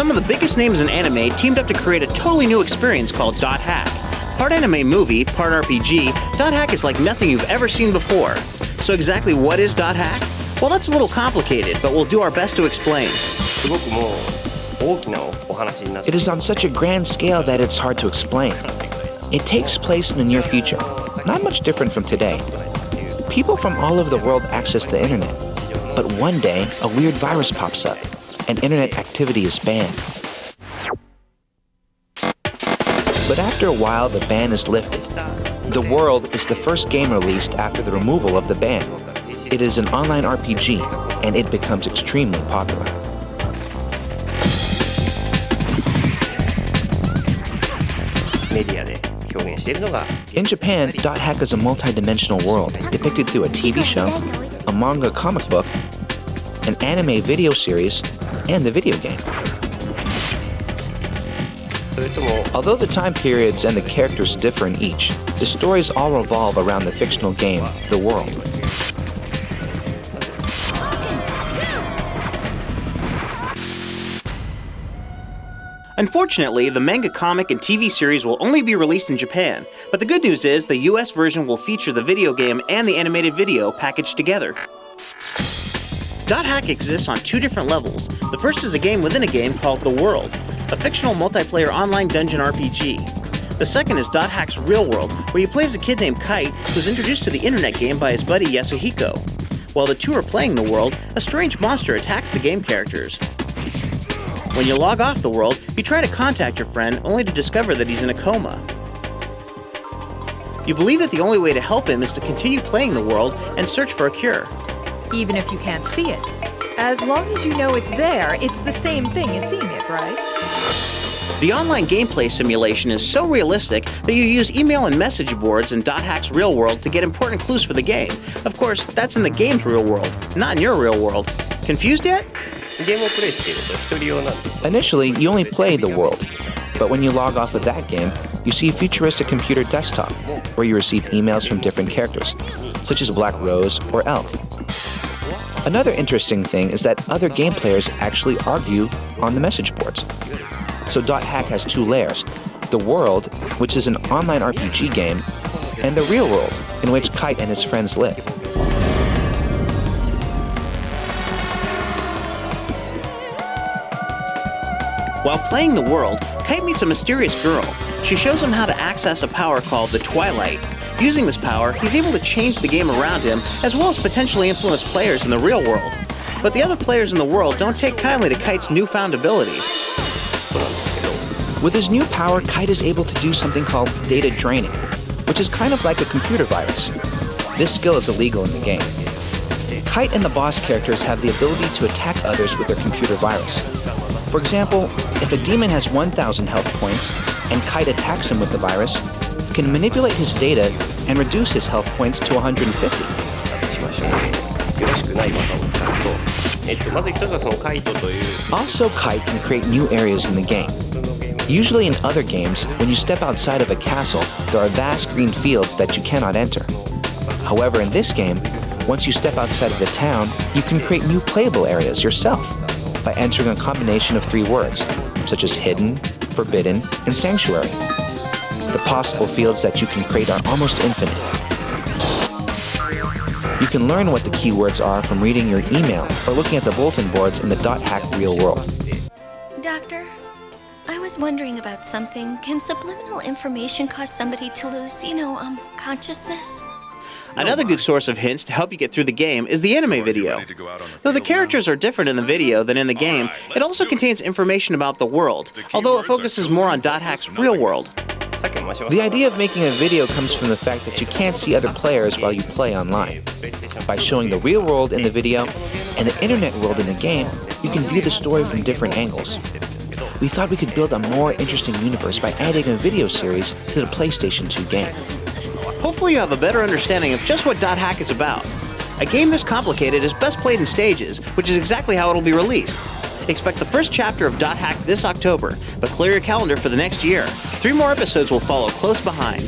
Some of the biggest names in anime teamed up to create a totally new experience called Dot Hack. Part anime movie, part RPG, Dot Hack is like nothing you've ever seen before. So exactly what is Dot Hack? Well, that's a little complicated, but we'll do our best to explain. It is on such a grand scale that it's hard to explain. It takes place in the near future, not much different from today. People from all over the world access the internet, but one day a weird virus pops up and internet activity is banned. But after a while, the ban is lifted. The World is the first game released after the removal of the ban. It is an online RPG, and it becomes extremely popular. In Japan, Dot Hack is a multi-dimensional world depicted through a TV show, a manga comic book, an anime video series, and the video game. Although the time periods and the characters differ in each, the stories all revolve around the fictional game, The World. Unfortunately, the manga comic and TV series will only be released in Japan, but the good news is the US version will feature the video game and the animated video packaged together. Dot Hack exists on two different levels. The first is a game within a game called The World, a fictional multiplayer online dungeon RPG. The second is Dot Hack's Real World, where you play as a kid named Kite who's introduced to the internet game by his buddy Yasuhiko. While the two are playing The World, a strange monster attacks the game characters. When you log off The World, you try to contact your friend only to discover that he's in a coma. You believe that the only way to help him is to continue playing The World and search for a cure. Even if you can't see it. As long as you know it's there, it's the same thing as seeing it, right? The online gameplay simulation is so realistic that you use email and message boards in Dot Hack's Real World to get important clues for the game. Of course, that's in the game's real world, not in your real world. Confused yet? Initially, you only play The World, but when you log off of that game, you see a futuristic computer desktop where you receive emails from different characters, such as Black Rose or Elk. Another interesting thing is that other game players actually argue on the message boards. So Dot Hack has two layers: The World, which is an online RPG game, and the real world, in which Kite and his friends live. While playing The World, Kite meets a mysterious girl. She shows him how to access a power called the Twilight. Using this power, he's able to change the game around him, as well as potentially influence players in the real world. But the other players in the world don't take kindly to Kite's newfound abilities. With his new power, Kite is able to do something called data draining, which is kind of like a computer virus. This skill is illegal in the game. Kite and the boss characters have the ability to attack others with their computer virus. For example, if a demon has 1,000 health points and Kite attacks him with the virus, he can manipulate his data and reduce his health points to 150. Also, Kite can create new areas in the game. Usually in other games, when you step outside of a castle, there are vast green fields that you cannot enter. However, in this game, once you step outside of the town, you can create new playable areas yourself by entering a combination of 3 words, such as hidden, forbidden, and sanctuary. The possible fields that you can create are almost infinite. You can learn what the keywords are from reading your email or looking at the bulletin boards in the Dot Hack Real World. Doctor, I was wondering about something. Can subliminal information cause somebody to lose, consciousness? Another good source of hints to help you get through the game is the anime video. Though the characters are different in the video than in the game, it also contains information about the world, although it focuses more on Dot Hack's real world. The idea of making a video comes from the fact that you can't see other players while you play online. By showing the real world in the video and the internet world in the game, you can view the story from different angles. We thought we could build a more interesting universe by adding a video series to the PlayStation 2 game. Hopefully you have a better understanding of just what Dot Hack is about. A game this complicated is best played in stages, which is exactly how it'll be released. Expect the first chapter of Dot Hack this October, but clear your calendar for the next year. 3 more episodes will follow close behind.